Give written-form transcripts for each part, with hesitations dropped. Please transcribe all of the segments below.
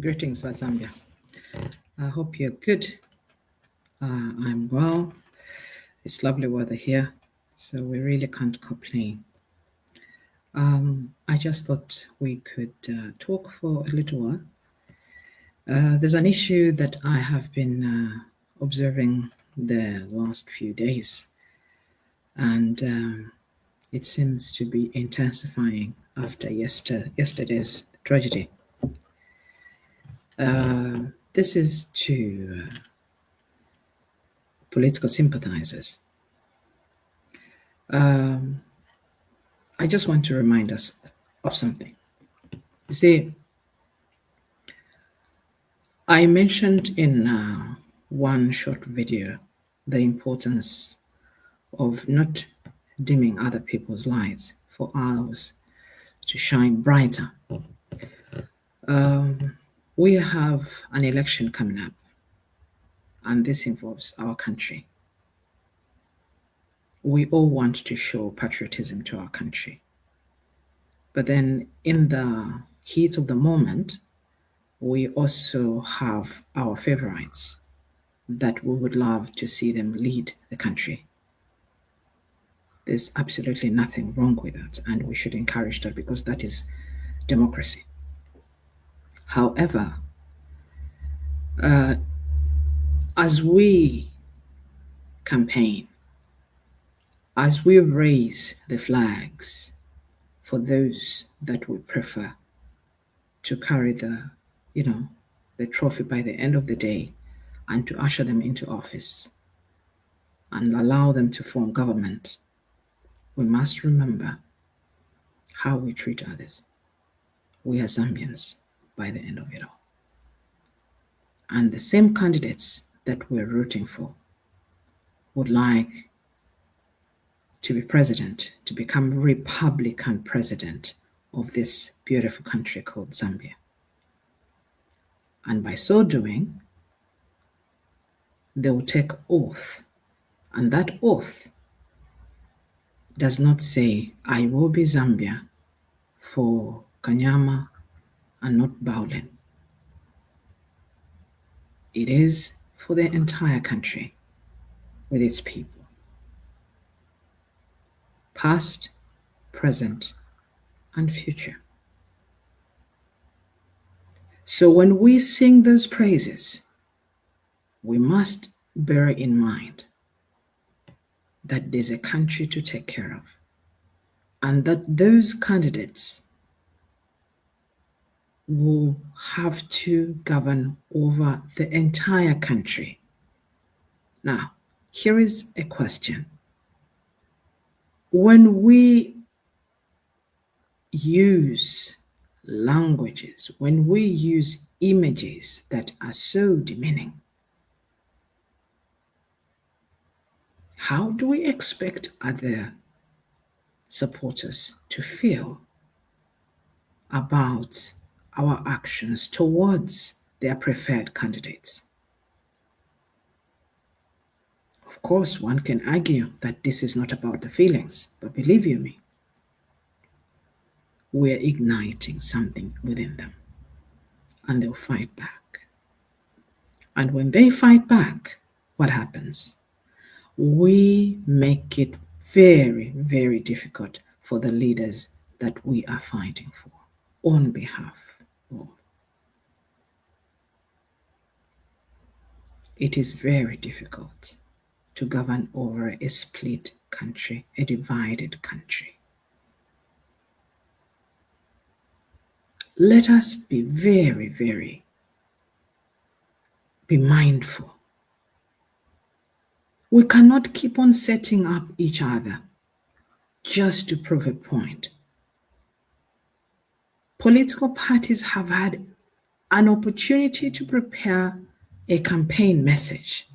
Greetings from Zambia. I hope you're good. I'm well. It's lovely weather here, so we really can't complain. I just thought we could talk for a little while. There's an issue that I have been observing the last few days, and it seems to be intensifying after yesterday's tragedy. This is to political sympathizers. I just want to remind us of something. You see, I mentioned in one short video the importance of not dimming other people's lights for ours to shine brighter. We have an election coming up, and this involves our country. We all want to show patriotism to our country. But then in the heat of the moment, we also have our favorites that we would love to see them lead the country. There's absolutely nothing wrong with that, and we should encourage that because that is democracy. However, as we campaign, as we raise the flags for those that we prefer to carry the trophy by the end of the day and to usher them into office and allow them to form government, we must remember how we treat others. We are Zambians by the end of it all. And the same candidates that we're rooting for would like to be president, to become Republican president of this beautiful country called Zambia. And by so doing, they will take oath. And that oath does not say, I will be Zambia for Kanyama and not Bowlen. It is for the entire country with its people. Past, present, and future. So when we sing those praises, we must bear in mind that there's a country to take care of, and that those candidates will have to govern over the entire country. Now, here is a question. When we use languages, when we use images that are so demeaning, how do we expect other supporters to feel about our actions towards their preferred candidates? Of course, one can argue that this is not about the feelings, but believe you me, we're igniting something within them, and they'll fight back. And when they fight back, what happens? We make it very, very difficult for the leaders that we are fighting for on behalf of. It is very difficult to govern over a split country, a divided country. Let us be very, very be mindful. We cannot keep on setting up each other just to prove a point. Political parties have had an opportunity to prepare a campaign message,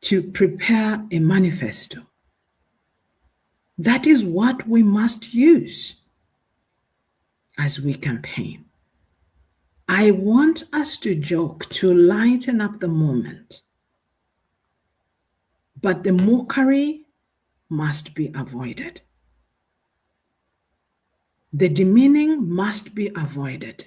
to prepare a manifesto. That is what we must use as we campaign. I want us to joke, to lighten up the moment. But the mockery must be avoided. The demeaning must be avoided.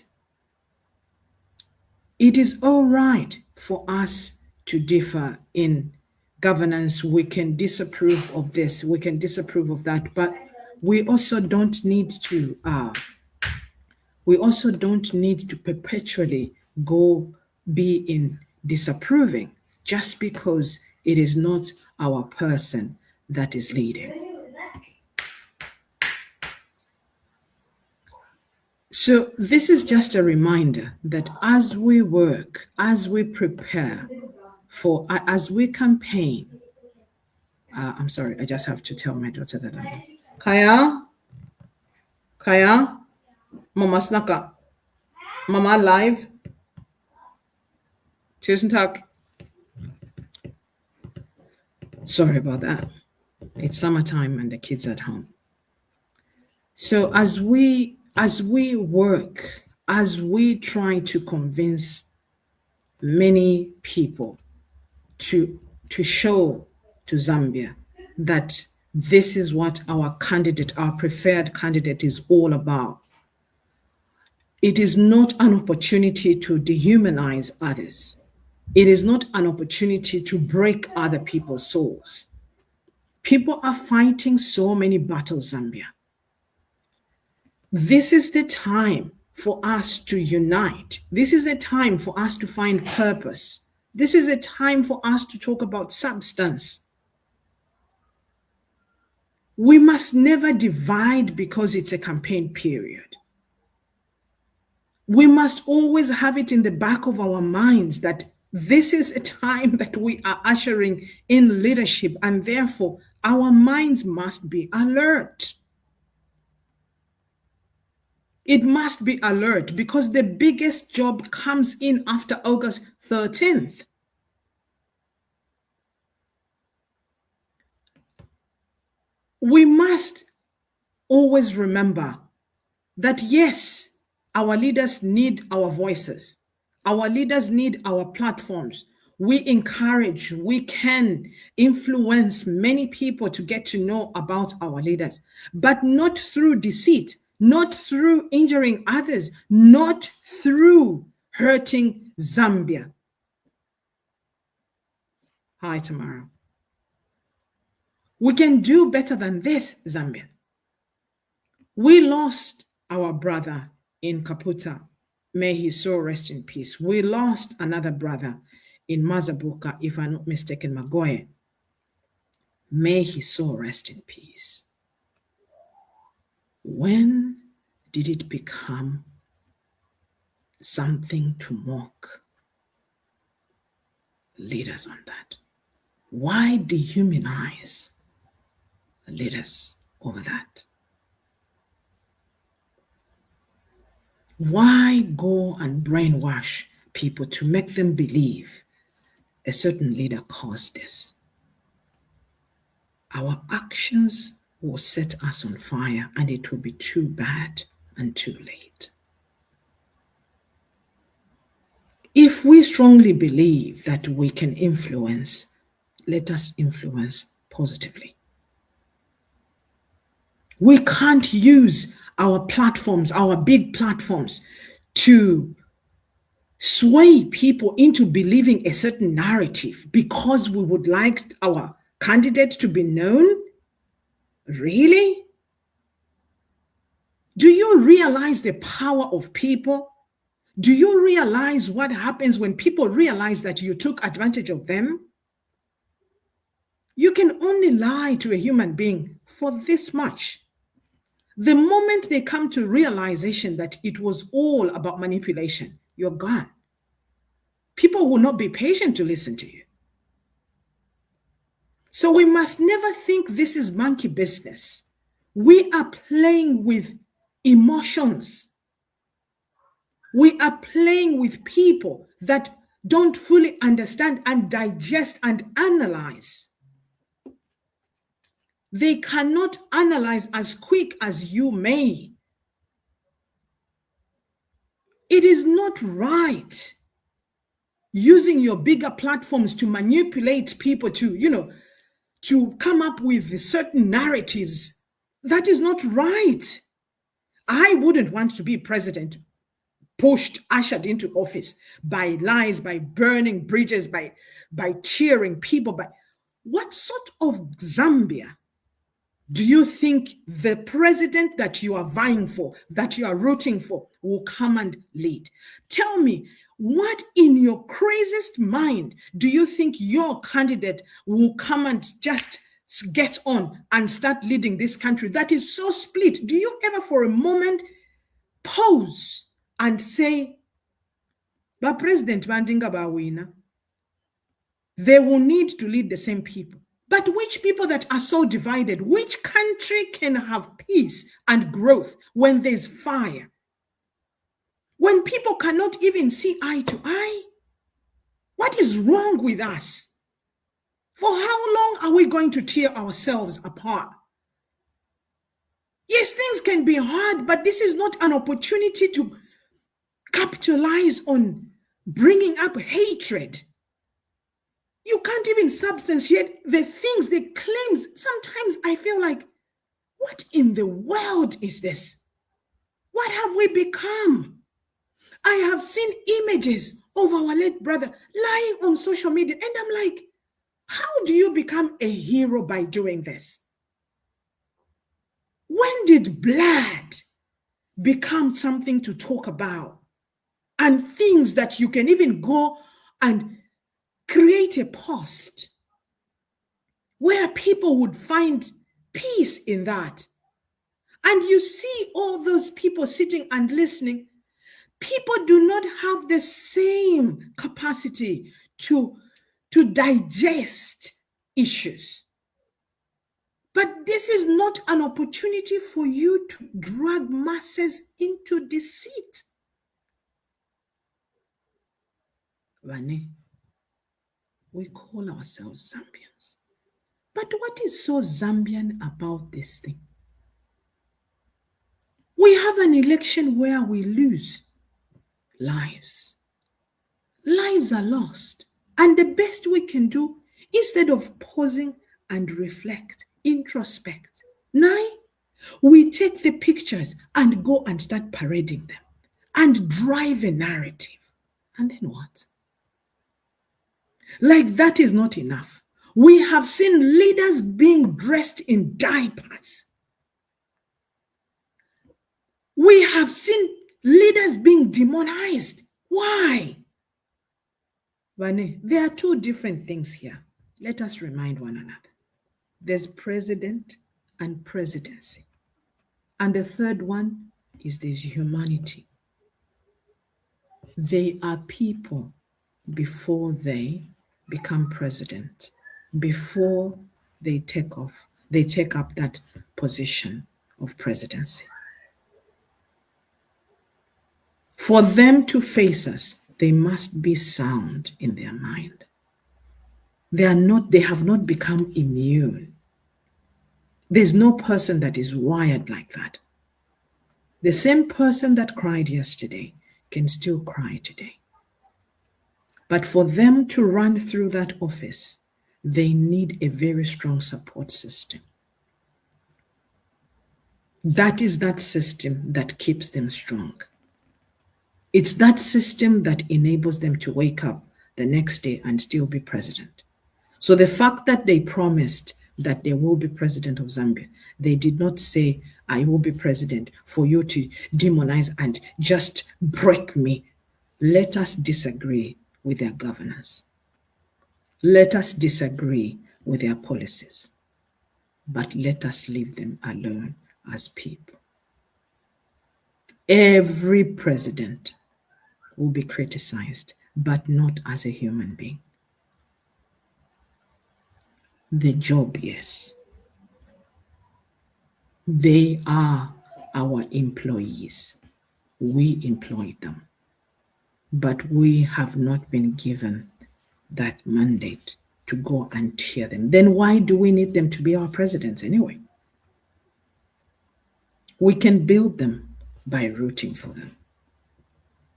It is all right for us to differ in governance. We can disapprove of this, we can disapprove of that, but we also don't need to perpetually go be in disapproving just because it is not our person that is leading. So this is just a reminder that as we work, as we prepare for, as we campaign, I'm sorry, I just have to tell my daughter that I'm Kaya, Mama Snaka, Mama live. Tusen tack. Sorry about that. It's summertime and the kids at home. So as we work, as we try to convince many people to show to Zambia that this is what our candidate, our preferred candidate is all about. It is not an opportunity to dehumanize others. It is not an opportunity to break other people's souls. People are fighting so many battles, Zambia. This is the time for us to unite. This is a time for us to find purpose. This is a time for us to talk about substance. We must never divide because it's a campaign period. We must always have it in the back of our minds that this is a time that we are ushering in leadership, and therefore our minds must be alert. It must be alert because the biggest job comes in after August 13th. We must always remember that yes, our leaders need our voices. Our leaders need our platforms. We encourage, we can influence many people to get to know about our leaders, but not through deceit, not through injuring others, not through hurting Zambia. Hi, Tamara. We can do better than this, Zambia. We lost our brother in Kaputa. May his soul rest in peace. We lost another brother in Mazabuka, if I'm not mistaken, Magoye. May his soul rest in peace. When did it become something to mock leaders on that? Why dehumanize leaders over that? Why go and brainwash people to make them believe a certain leader caused this? Our actions will set us on fire, and it will be too bad and too late. If we strongly believe that we can influence, let us influence positively. We can't use our platforms, our big platforms, to sway people into believing a certain narrative because we would like our candidate to be known. Really? Do you realize the power of people? Do you realize what happens when people realize that you took advantage of them? You can only lie to a human being for this much. The moment they come to realization that it was all about manipulation, you're gone. People will not be patient to listen to you. So we must never think this is monkey business. We are playing with emotions. We are playing with people that don't fully understand and digest and analyze. They cannot analyze as quick as you may. It is not right using your bigger platforms to manipulate people to come up with certain narratives. That is not right. I wouldn't want to be president pushed, ushered into office by lies, by burning bridges, by cheering people. By what sort of Zambia do you think the president that you are vying for, that you are rooting for, will come and lead? Tell me, what in your craziest mind do you think your candidate will come and just get on and start leading this country that is so split? Do you ever for a moment pause and say, but President Mandinga Bawina, they will need to lead the same people? But which people that are so divided? Which country can have peace and growth when there's fire? When people cannot even see eye to eye? What is wrong with us? For how long are we going to tear ourselves apart? Yes, things can be hard, but this is not an opportunity to capitalize on bringing up hatred. You can't even substantiate the things, the claims. Sometimes I feel like, what in the world is this? What have we become? I have seen images of our late brother lying on social media, and I'm like, how do you become a hero by doing this? When did blood become something to talk about and things that you can even go and create a post where people would find peace in that? And you see all those people sitting and listening. People do not have the same capacity to digest issues. But this is not an opportunity for you to drag masses into deceit. Rane, we call ourselves Zambians. But what is so Zambian about this thing? We have an election where we lose lives. Lives are lost. And the best we can do, instead of pausing and reflect, introspect, we take the pictures and go and start parading them and drive a narrative. And then what? Like that is not enough. We have seen leaders being dressed in diapers. We have seen leaders being demonized. Why? Vane, there are two different things here. Let us remind one another. There's president and presidency. And the third one is there's humanity. They are people before they become president, before they take up that position of presidency. For them to face us, they must be sound in their mind. They have not become immune. There's no person that is wired like that. The same person that cried yesterday can still cry today. But for them to run through that office, they need a very strong support system. That is that system that keeps them strong. It's that system that enables them to wake up the next day and still be president. So the fact that they promised that they will be president of Zambia, they did not say, I will be president for you to demonize and just break me. Let us disagree with their governance. Let us disagree with their policies. But let us leave them alone as people. Every president will be criticized, but not as a human being. The job, yes. They are our employees. We employ them. But we have not been given that mandate to go and tear them. Then why do we need them to be our presidents anyway? We can build them by rooting for them.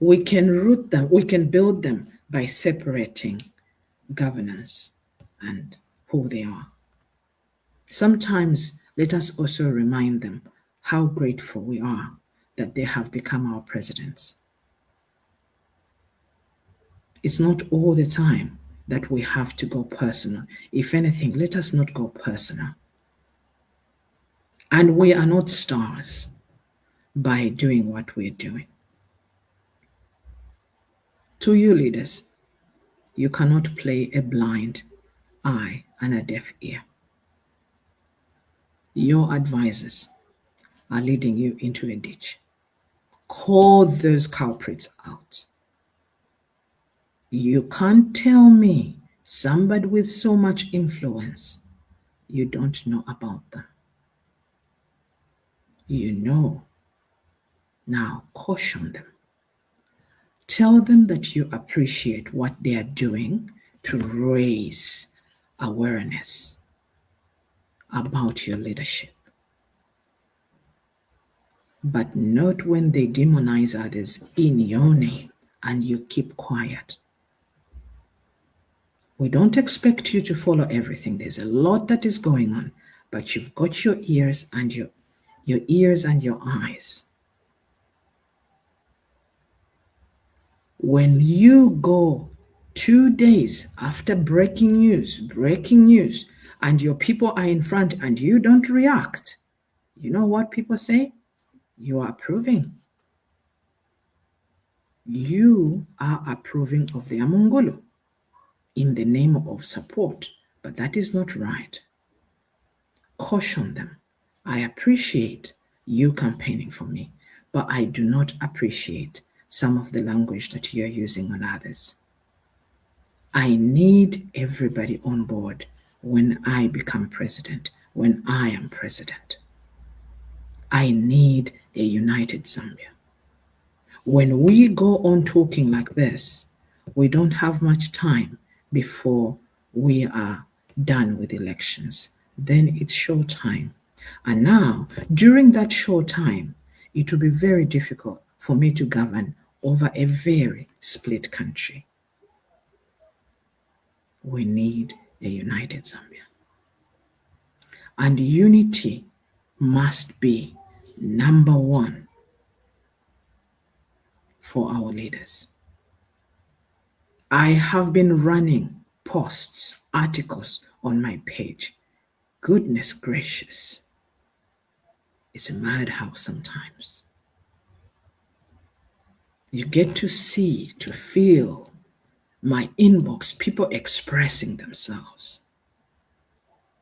We can root them, we can build them by separating governance and who they are. Sometimes let us also remind them how grateful we are that they have become our presidents. It's not all the time that we have to go personal. If anything, let us not go personal. And we are not stars by doing what we're doing. To you leaders, you cannot play a blind eye and a deaf ear. Your advisors are leading you into a ditch. Call those culprits out. You can't tell me somebody with so much influence you don't know about them. You know. Now caution them. Tell them that you appreciate what they are doing to raise awareness about your leadership. But not when they demonize others in your name and you keep quiet. We don't expect you to follow everything. There's a lot that is going on, but you've got your ears and your ears and your eyes. When you go 2 days after breaking news, and your people are in front and you don't react, you know what people say? You are approving. You are approving of the Amungulu in the name of support, but that is not right. Caution them. I appreciate you campaigning for me, but I do not appreciate some of the language that you're using on others. I need everybody on board when I become president, when I am president. I need a united Zambia. When we go on talking like this, we don't have much time before we are done with elections. Then it's short time. And now, during that short time, it will be very difficult for me to govern over a very split country. We need a united Zambia. And unity must be number one for our leaders. I have been running posts, articles on my page. Goodness gracious. It's a madhouse sometimes. You get to see, to feel my inbox, people expressing themselves.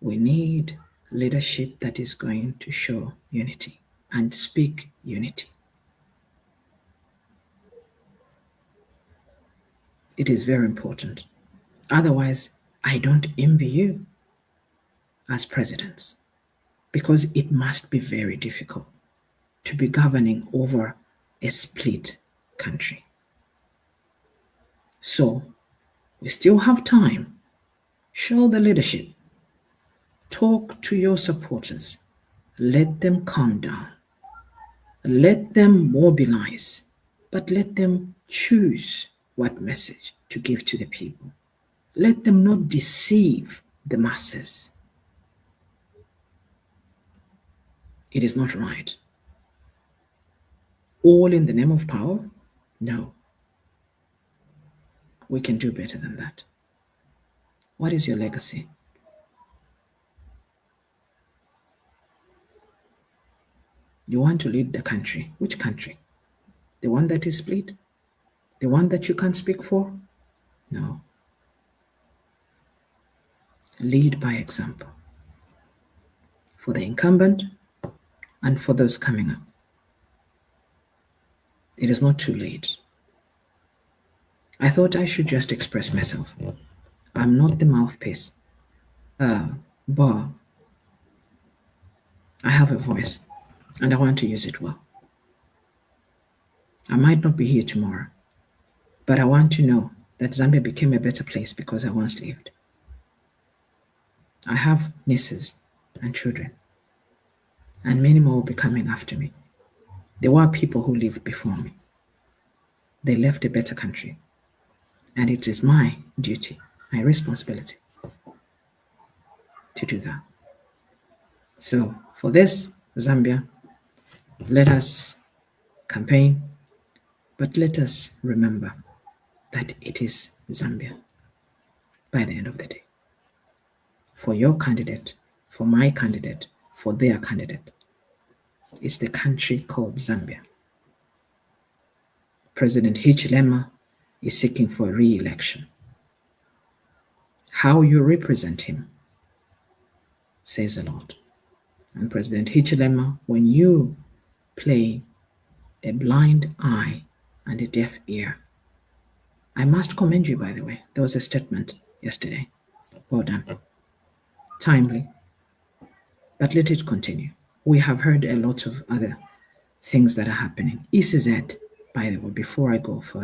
We need leadership that is going to show unity and speak unity. It is very important. Otherwise, I don't envy you as presidents, because it must be very difficult to be governing over a split country. So, we still have time. Show the leadership. Talk to your supporters. Let them calm down. Let them mobilize, but let them choose what message to give to the people. Let them not deceive the masses. It is not right. All in the name of power? No. We can do better than that. What is your legacy? You want to lead the country. Which country? The one that is split? The one that you can't speak for? No. Lead by example. For the incumbent and for those coming up. It is not too late. I thought I should just express myself. I'm not the mouthpiece. But I have a voice and I want to use it well. I might not be here tomorrow, but I want to know that Zambia became a better place because I once lived. I have nieces and children, and many more will be coming after me. There were people who lived before me. They left a better country, and it is my duty, my responsibility to do that. So for this, Zambia, let us campaign, but let us remember that it is Zambia by the end of the day. For your candidate, for my candidate, for their candidate. It's the country called Zambia. President Hichilema is seeking for re-election. How you represent him says a lot. And President Hichilema, when you play a blind eye and a deaf ear, I must commend you, by the way. There was a statement yesterday. Well done. Timely. But let it continue. We have heard a lot of other things that are happening. ECZ, by the way, before I go off,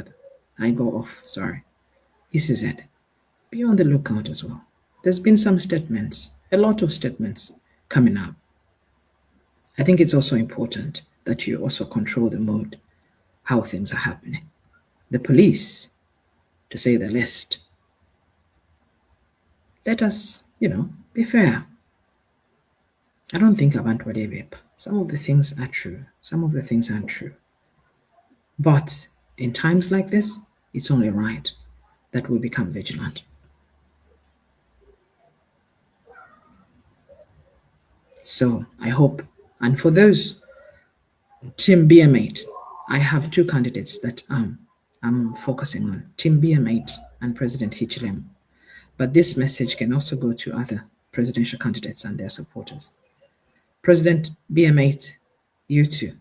ECZ, be on the lookout as well. There's been some statements, a lot of statements coming up. I think it's also important that you also control the mood, how things are happening. The police, to say the least. Let us, be fair. I don't think abantu badebep. Some of the things are true. Some of the things aren't true. But in times like this, it's only right that we become vigilant. So I hope, and for those Team BM8, I have two candidates that I'm focusing on, Team BM8 and President Hichilema. But this message can also go to other presidential candidates and their supporters. President BM8, you too.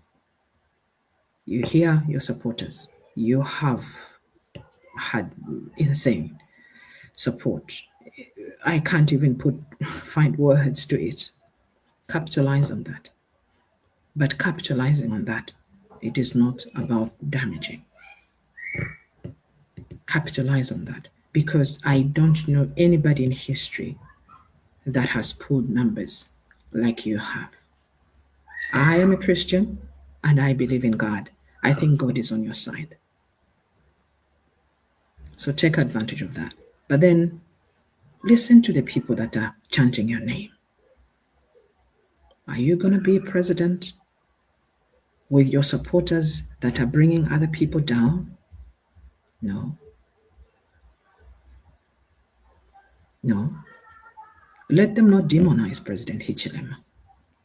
You hear your supporters. You have had insane support. I can't even find words to it. Capitalize on that. But capitalizing on that, it is not about damaging. Capitalize on that, because I don't know anybody in history that has pulled numbers like you have. I am a Christian and I believe in God. I think God is on your side. So take advantage of that. But then listen to the people that are chanting your name. Are you going to be president with your supporters that are bringing other people down? No. No. Let them not demonize President Hichilema.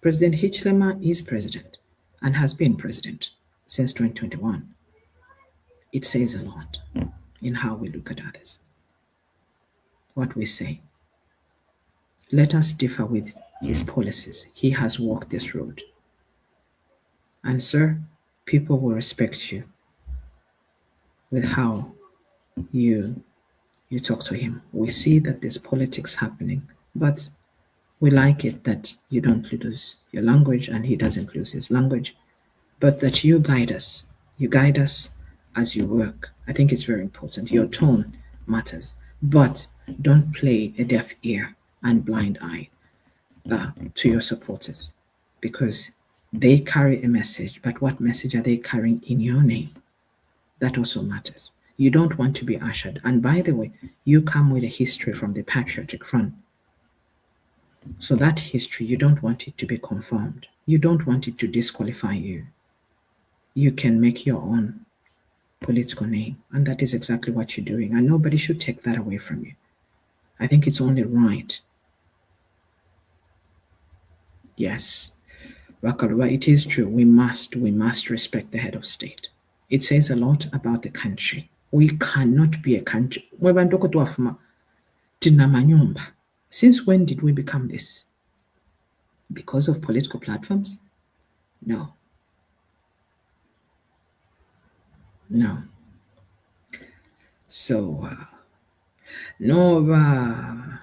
President Hichilema is president and has been president since 2021. It says a lot in how we look at others, what we say. Let us differ with his policies. He has walked this road. And sir, people will respect you with how you talk to him. We see that there's politics happening, but we like it that you don't lose your language and he doesn't lose his language, but that you guide us. You guide us as you work. I think it's very important. Your tone matters, but don't play a deaf ear and blind eye to your supporters, because they carry a message, but what message are they carrying in your name? That also matters. You don't want to be ushered. And by the way, you come with a history from the Patriotic Front. So that history, you don't want it to be confirmed. You don't want it to disqualify you. You can make your own political name. And that is exactly what you're doing. And nobody should take that away from you. I think it's only right. Yes. Wakaruba, it is true. We must respect the head of state. It says a lot about the country. We cannot be a country. Since when did we become this? Because of political platforms? No. No. So, Nova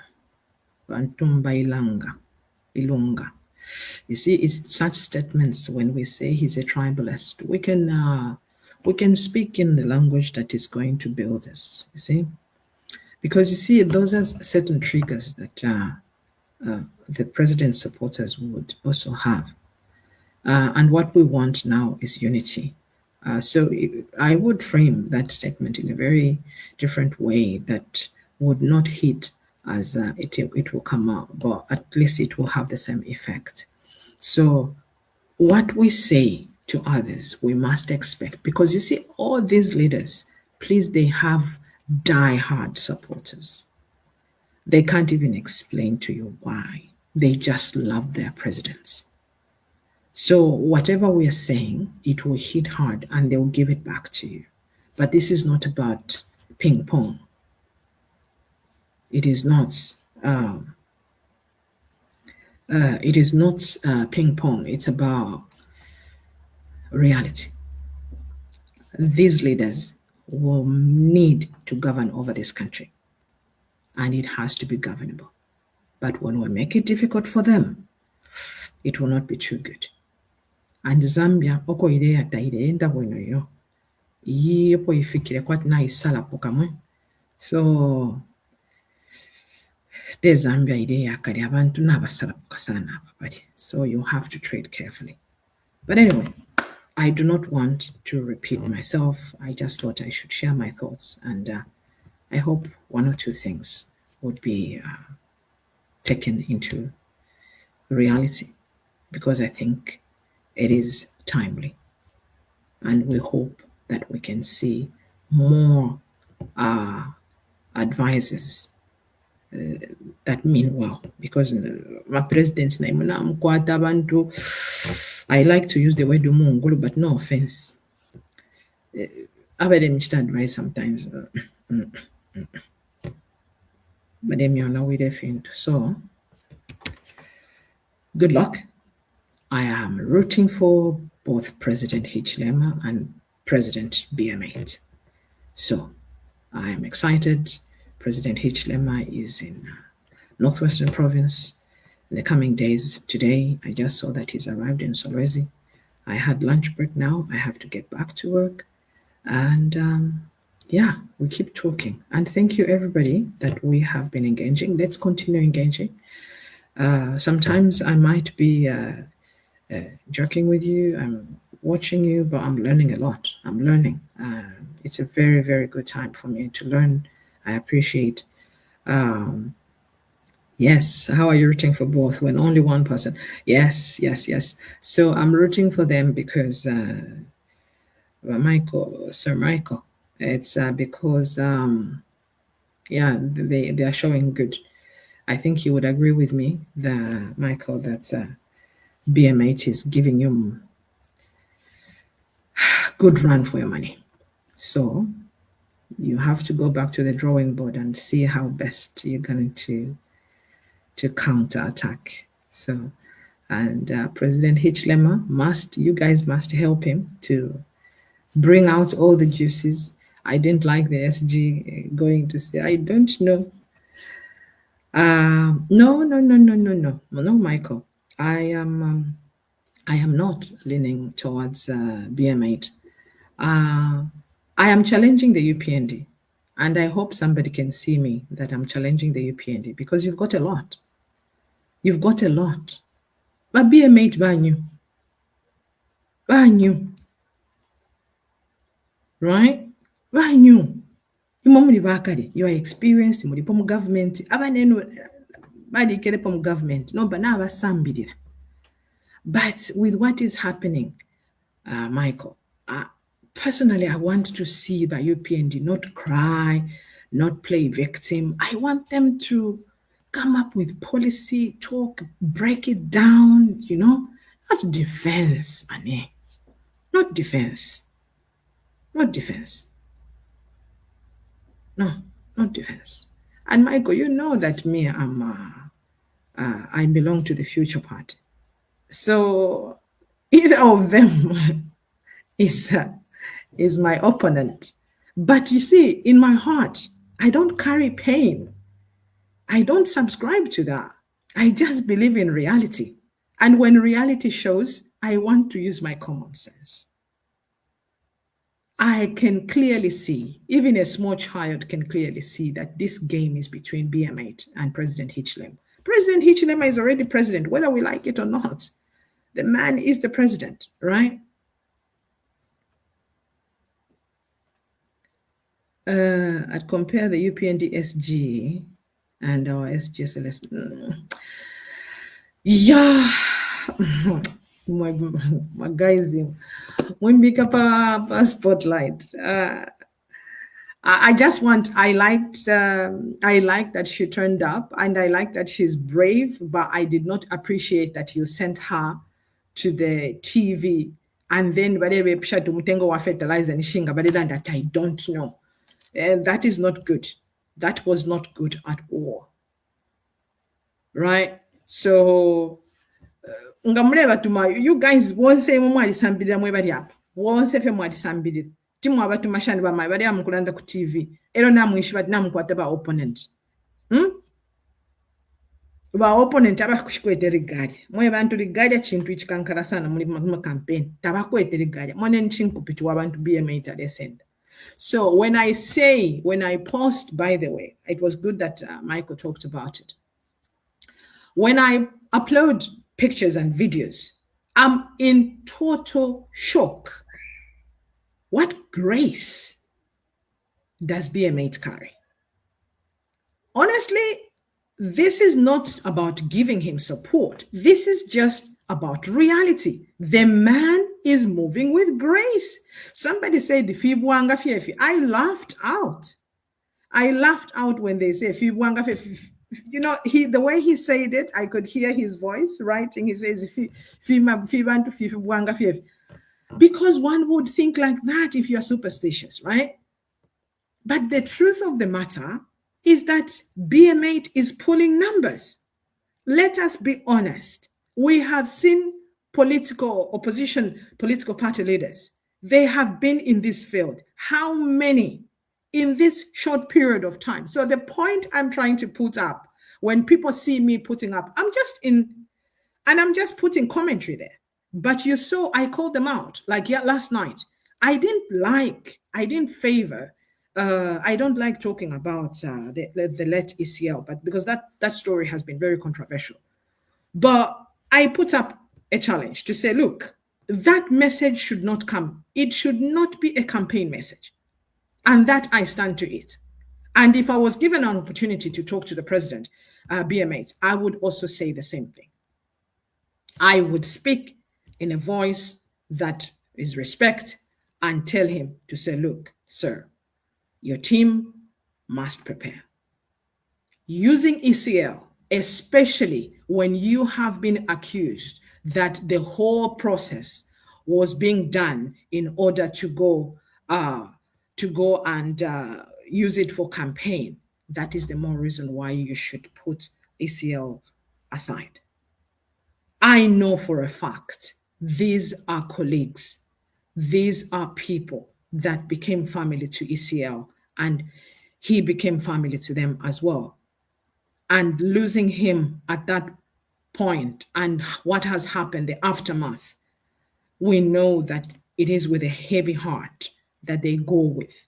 Bantumba Ilunga. You see, it's such statements when we say he's a tribalist. We can speak in the language that is going to build us, you see? Because you see, those are certain triggers that the president's supporters would also have. And what we want now is unity. So I would frame that statement in a very different way that would not hit as it will come out, but at least it will have the same effect. So what we say to others, we must expect, because you see, all these leaders, please, they have die-hard supporters. They can't even explain to you why. They just love their presidents. So whatever we are saying, it will hit hard and they will give it back to you. But this is not about ping pong. It is not. It is not ping pong. It's about reality. These leaders will need to govern over this country, and it has to be governable. But when we make it difficult for them, it will not be too good. And Zambia, oko ile yataenda bwino yo. Yipo ifikire kwa naisala pokamwe. So the Zambia ile yakali abantu nabasala pokasana ababali. So you have to trade carefully. But anyway, I do not want to repeat myself. I just thought I should share my thoughts, and I hope one or two things would be taken into reality, because I think it is timely. And we hope that we can see more advisors that mean well, because my president's name, I like to use the word umungulu, but no offense. I've had them advice sometimes. But them you're not with a friend. So good luck. I am rooting for both President Hichilema and President BM8. So I am excited. President Hichilema is in Northwestern Province. In the coming days, today, I just saw that he's arrived in Solwezi. I had lunch break now. I have to get back to work. And yeah, we keep talking. And thank you, everybody, that we have been engaging. Let's continue engaging. Sometimes I might be joking with you. I'm watching you, but I'm learning a lot. I'm learning. It's a very, very good time for me to learn. I appreciate. Yes, how are you rooting for both when only one person? Yes. So I'm rooting for them because Sir Michael, it's because yeah, they are showing good. I think you would agree with me, Michael, that BM8 is giving you good run for your money. So you have to go back to the drawing board and see how best you're going to counterattack. So, and President Hichilema you guys must help him to bring out all the juices. I didn't like the SG going to say, I don't know. No, Michael. I am not leaning towards BM8. I am challenging the UPND, and I hope somebody can see me that I'm challenging the UPND, because you've got a lot. You've got a lot. But BM8 banyu. Right? Banyu. You are experienced in the government. Government. No, but now somebody. But with what is happening, Michael, personally, I want to see the UPND not cry, not play victim. I want them to come up with policy, talk, break it down, not defense, money. Not defense. Not defense. No, not defense. And Michael, you know that me, I belong to the Future Party. So either of them is my opponent. But you see, in my heart, I don't carry pain. I don't subscribe to that. I just believe in reality. And when reality shows, I want to use my common sense. I can clearly see, even a small child can clearly see, that this game is between BM8 and President Hichilema. President Hichilema is already president, whether we like it or not. The man is the president, right? I'd compare the UPND SG and our SGSLS. Yeah. my guys, when we pick up a spotlight, I liked that she turned up, and I like that she's brave, but I did not appreciate that you sent her to the TV and then mutengo wa fertilizer nishinga that I don't know. And that is not good. That was not good at all. Right? So ngamuleba tuma you guys wonse mu mwalisambirira mwe bali apa. Wonse fe mwalisambirira. Timu abatu mashani ba mai bali amukulanda ku TV. Ero namwishi bati namukwata ba opponent. Ba opponent abakushkwete rigari. Mwe bantu rigari chintu ichikankara sana muri mu campaign. Tabakwete rigari. Mone nchinkupitu wabantu BMA talesenda. So when I post, by the way, it was good that Michael talked about it. When I upload pictures and videos, I'm in total shock. What grace does BMA carry? Honestly, this is not about giving him support. This is just about reality. The man is moving with grace. Somebody said, Fibuanga Fiefi. I laughed out. I laughed out when they say Fibuanga Fiefi. You know, the way he said it, I could hear his voice writing. He says, Fibuanga Fiefi. Because one would think like that if you're superstitious, right? But the truth of the matter is that BM8 is pulling numbers. Let us be honest. We have seen political party leaders. They have been in this field. How many in this short period of time? So the point I'm trying to put up, when people see me putting up, I'm just putting commentary there. But you saw, I called them out. Like last night, I don't like talking about the late ECL, but because that story has been very controversial. But I put up a challenge to say, look, that message should not come. It should not be a campaign message. And that I stand to it. And if I was given an opportunity to talk to the president, BM8, I would also say the same thing. I would speak in a voice that is respect and tell him to say, look, sir, your team must prepare. Using ECL, especially when you have been accused that the whole process was being done in order to go and use it for campaign, that is the more reason why you should put ECL aside. I know for a fact these are colleagues. These are people that became family to ECL, and he became family to them as well. And losing him at that point and what has happened, the aftermath, we know that it is with a heavy heart that they go with.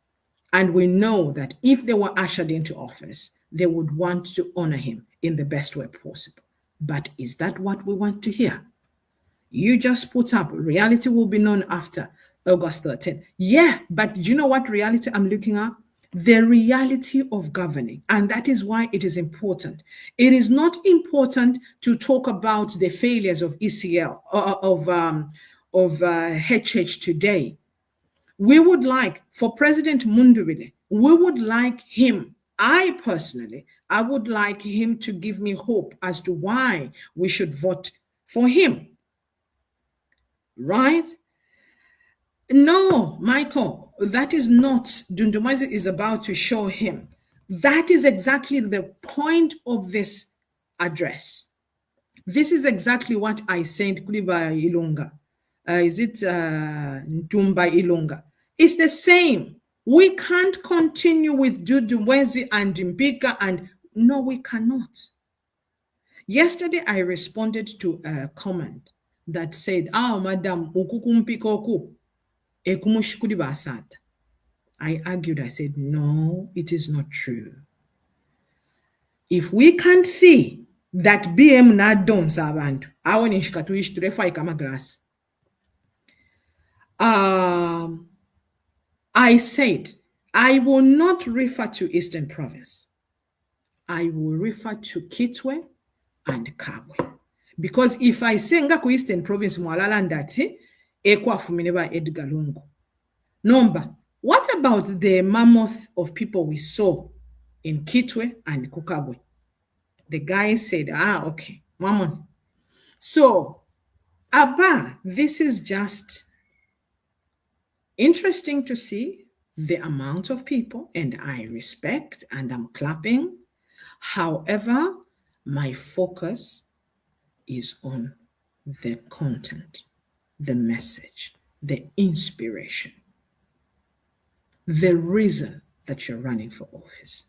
And we know that if they were ushered into office, they would want to honor him in the best way possible. But is that what we want to hear? You just put up, reality will be known after August 13th. Yeah, but you know what reality I'm looking at? The reality of governing. And that is why it is important. It is not important to talk about the failures of ECL, of HH today. We would like, for President Mundubile, we would like him, I would like him to give me hope as to why we should vote for him. Right? No, Michael, that is not, Dundumazi is about to show him. That is exactly the point of this address. This is exactly what I said, Kuliba Ilunga. Is it Ntumba Ilunga? It's the same. We can't continue with Dundumazi and Mbika, and no, we cannot. Yesterday, I responded to a comment that said, Madam, ukukumpikoku. I argued, I said, no, it is not true. If we can't see that BM na don sabantu, awo nishikatuishi turefai kama glass. I said, I will not refer to Eastern Province. I will refer to Kitwe and Kabwe. Because if I say nga Eastern Province mwalala ndati, ekwa fumineba Edgar Lungu. Nomba, What about the mammoth of people we saw in Kitwe and Kukabwe? The guy said, okay, Mammon. So, Abba, this is just interesting to see the amount of people, and I respect and I'm clapping. However, my focus is on the content, the message, the inspiration, the reason that you're running for office.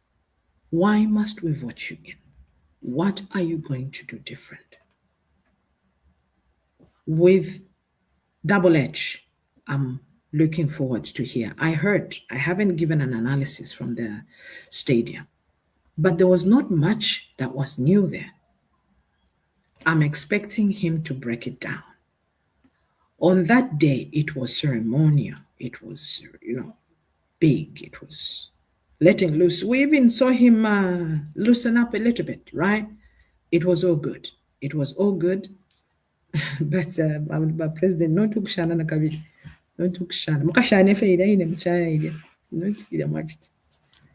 Why must we vote you in? What are you going to do different? With Double H, I'm looking forward to hear. I haven't given an analysis from the stadium, but there was not much that was new there. I'm expecting him to break it down. On that day, it was ceremonial. It was, big. It was letting loose. We even saw him loosen up a little bit, right? It was all good. It was all good. But president not kukushana na kabili. Not kukushana. Mukashane feida ine mchana ile. Not ile mwachiti.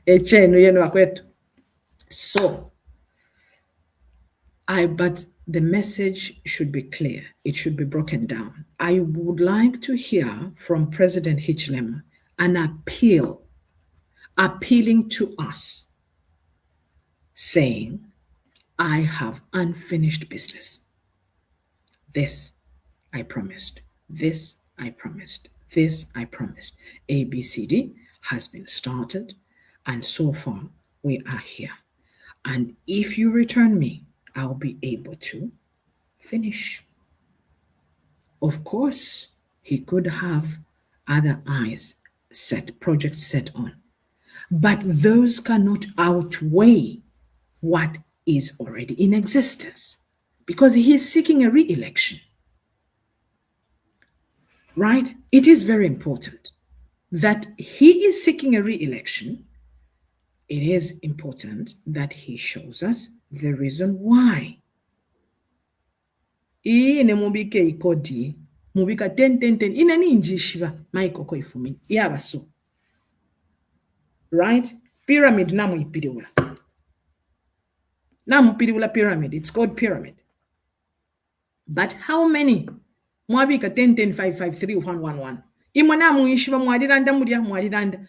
Echeno yenu wakwetu. So, but the message should be clear. It should be broken down. I would like to hear from President Hichilema an appealing to us, saying, I have unfinished business. This I promised. This I promised. This I promised. ABCD has been started, and so far we are here. And if you return me, I'll be able to finish. Of course, he could have other projects set on, but those cannot outweigh what is already in existence because he is seeking a re-election. Right? It is very important that he is seeking a re-election. It is important that he shows us the reason why. Ine mubike ikodi, mubika ten inani injishiva maikoko ifumi yabaso. Right? Pyramid namu ipiriwula. Namu piriwula pyramid. It's called pyramid. But how many? Mwabika 10-5-5-3-1-1-1. Imanamu ishiva mwadiranda mudia mwadiranda.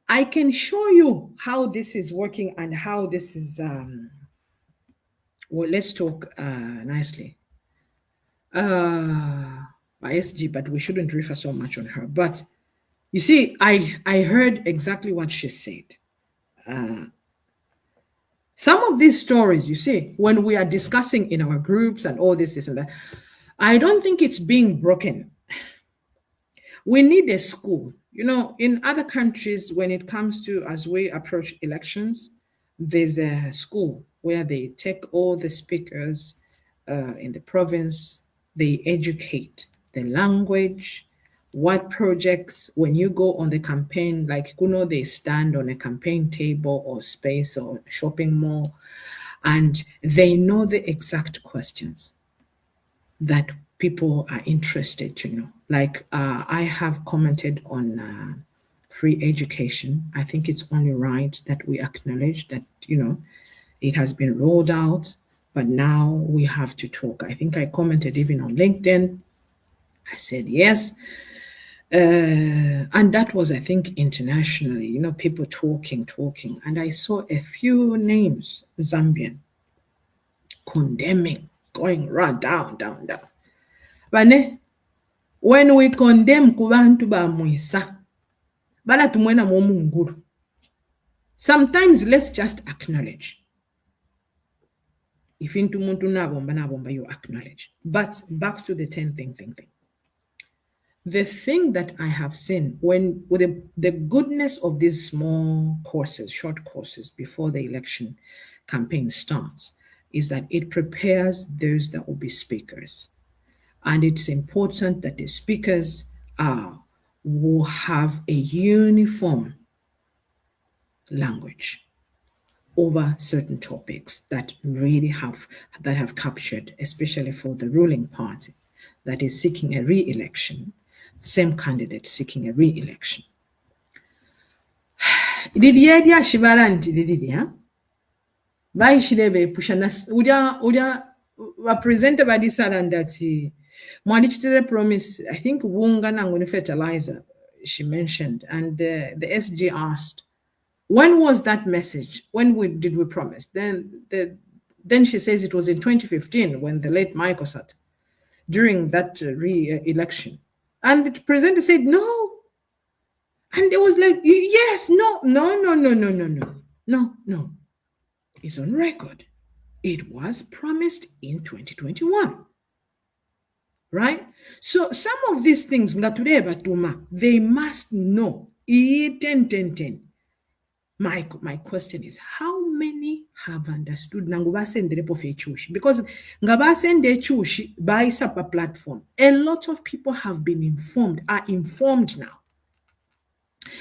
I can show you how this is working and how this is well, let's talk nicely. By SG, but we shouldn't refer so much on her. But you see, I heard exactly what she said. Some of these stories, you see, when we are discussing in our groups and all this and that, I don't think it's being broken. We need a school. In other countries, when it comes to as we approach elections, there's a school where they take all the speakers in the province, they educate the language, what projects, when you go on the campaign, like they stand on a campaign table or space or shopping mall, and they know the exact questions that people are interested to know. Like I have commented on free education. I think it's only right that we acknowledge that, it has been rolled out, but now we have to talk. I think I commented even on LinkedIn. I said yes. And that was, I think, internationally, people talking. And I saw a few names, Zambian, condemning, going right down. Bane, when we condemn kubantu ba mwisa, bala tumwena munguru. Sometimes let's just acknowledge. If into muntu nabomba, you acknowledge. But back to the 10 thing. The thing that I have seen with the goodness of these small courses, short courses before the election campaign starts, is that it prepares those that will be speakers. And it's important that the speakers will have a uniform language over certain topics that really have captured, especially for the ruling party that is seeking a re-election, same candidate seeking a re-election. Did yedi ashibalanti did ya? By Shidebe Pushanas Udia represented by this and that Mwanichitere promise, I think Wunga Nanguni fertilizer, she mentioned, and the SG asked, when was that message? Did we promise? Then she says it was in 2015 when the late Michael sat during that re-election. And the presenter said, no. And it was like, yes, no. It's on record. It was promised in 2021. Right? So some of these things, they must know. My question is, how many have understood because by Sapa platform, a lot of people have been are informed now.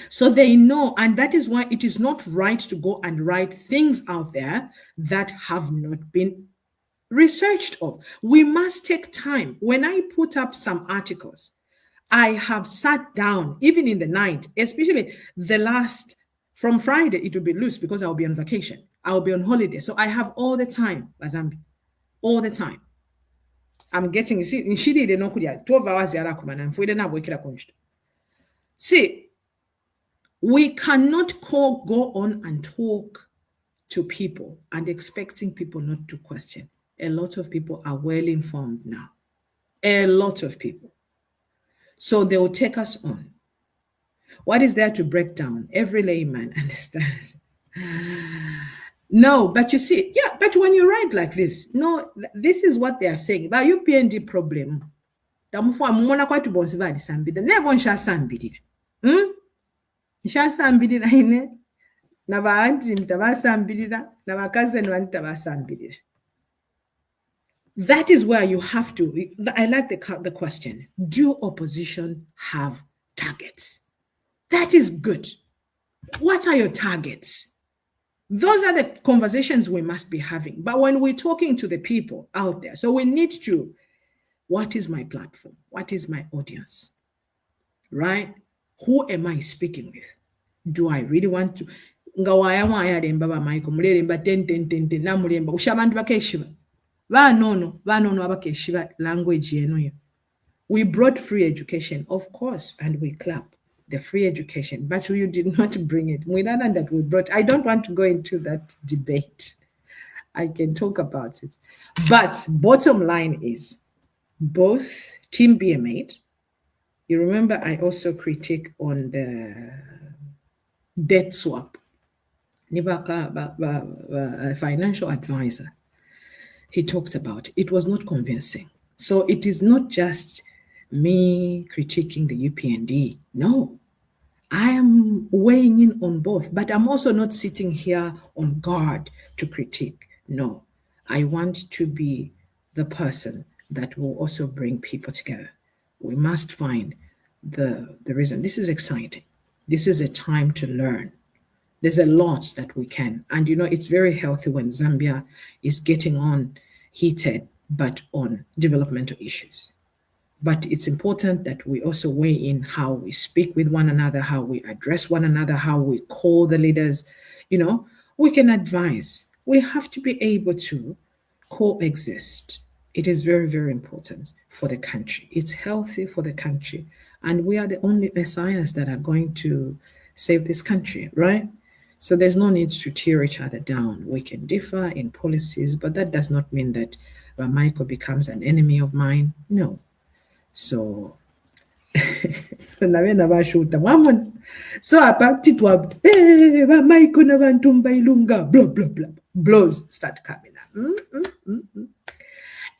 So they know, and that is why it is not right to go and write things out there that have not been researched of. We must take time. When I put up some articles, I have sat down, even in the night, especially from Friday, it will be loose because I'll be on vacation. I'll be on holiday. So I have all the time, Zambia, all the time. I'm getting, you see, in Shidi, they know 12 hours, see, we cannot go on and talk to people and expecting people not to question. A lot of people are well informed now. A lot of people. So they will take us on. What is there to break down? Every layman understands. No, but you see, yeah, but when you write like this, no, this is what they are saying. But UPND problem. Never that is where you have to, I like the question, do opposition have targets? That is good. What are your targets? Those are the conversations we must be having. But when we're talking to the people out there, so we need to, what is my platform? What is my audience? Right? Who am I speaking with? Do I really want to? Language. We brought free education, of course, and we clap the free education, but you did not bring it. We don't that we brought. I don't want to go into that debate. I can talk about it. But bottom line is both Team BM8. You remember I also critique on the debt swap. A financial advisor, he talked about it was not convincing. So it is not just me critiquing the UPND. No, I am weighing in on both, but I'm also not sitting here on guard to critique. No, I want to be the person that will also bring people together. We must find the reason. This is exciting. This is a time to learn. There's a lot that we can. And it's very healthy when Zambia is getting on heated, but on developmental issues. But it's important that we also weigh in how we speak with one another, how we address one another, how we call the leaders. We can advise. We have to be able to coexist. It is very, very important for the country. It's healthy for the country. And we are the only messiahs that are going to save this country, right? So there's no need to tear each other down. We can differ in policies, but that does not mean that Michael becomes an enemy of mine. No. So so Michael blah blah blah blows start coming up.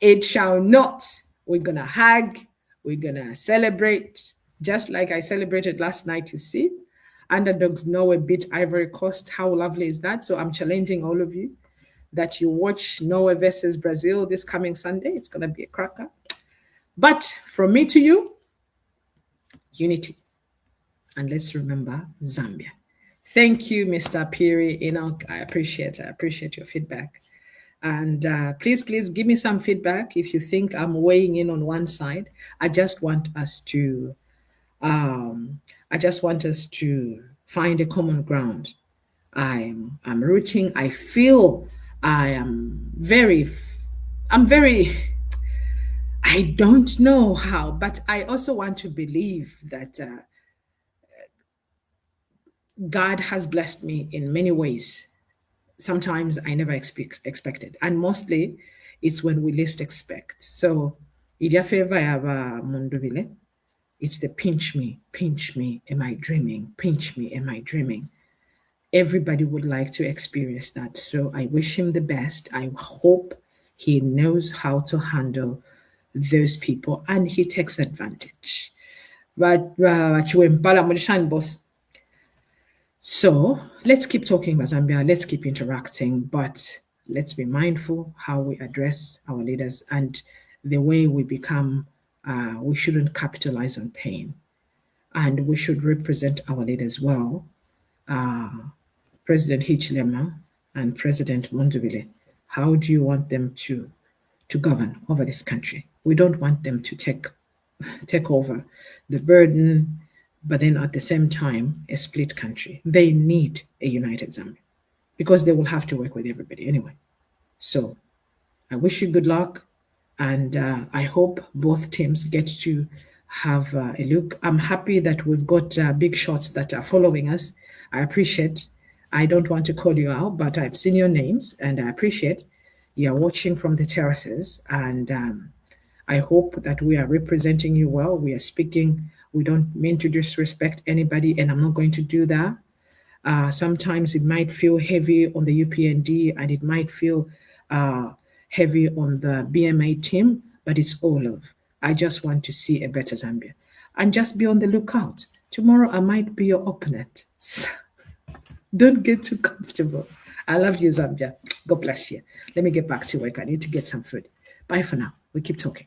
It shall not. We're gonna hug, we're gonna celebrate, just like I celebrated last night, you see. Underdogs Norway beat Ivory Coast. How lovely is that? So I'm challenging all of you that you watch Norway versus Brazil this coming Sunday. It's going to be a cracker. But from me to you, unity. And let's remember Zambia. Thank you, Mr. Piri. I appreciate your feedback. And please give me some feedback if you think I'm weighing in on one side. I just want us to find a common ground. I'm rooting. I feel I am I'm very, I don't know how, but I also want to believe that God has blessed me in many ways. Sometimes I never expected, and mostly it's when we least expect. So, idia favor yaba mundubile. It's the pinch me, pinch me. Am I dreaming? Pinch me, am I dreaming? Everybody would like to experience that. So I wish him the best. I hope he knows how to handle those people and he takes advantage. But boss. So let's keep talking about Zambia. Let's keep interacting, but let's be mindful how we address our leaders and the way we become. We shouldn't capitalize on pain, and we should represent our leaders well. Uh, President Hichilema and President Mundubile, how do you want them to govern over this country? We don't want them to take over the burden, but then at the same time, a split country. They need a united Zambia because they will have to work with everybody anyway. So I wish you good luck, and I hope both teams get to have a look. I'm happy that we've got big shots that are following us. I appreciate. I don't want to call you out, but I've seen your names, and I appreciate you're watching from the terraces. And I hope that we are representing you well. We are speaking. We don't mean to disrespect anybody, and I'm not going to do that. Sometimes it might feel heavy on the UPND and it might feel heavy on the BMA team, but it's all love. I just want to see a better Zambia. And just be on the lookout. Tomorrow I might be your opponent. Don't get too comfortable. I love you, Zambia. God bless you. Let me get back to work. I need to get some food. Bye for now. We keep talking.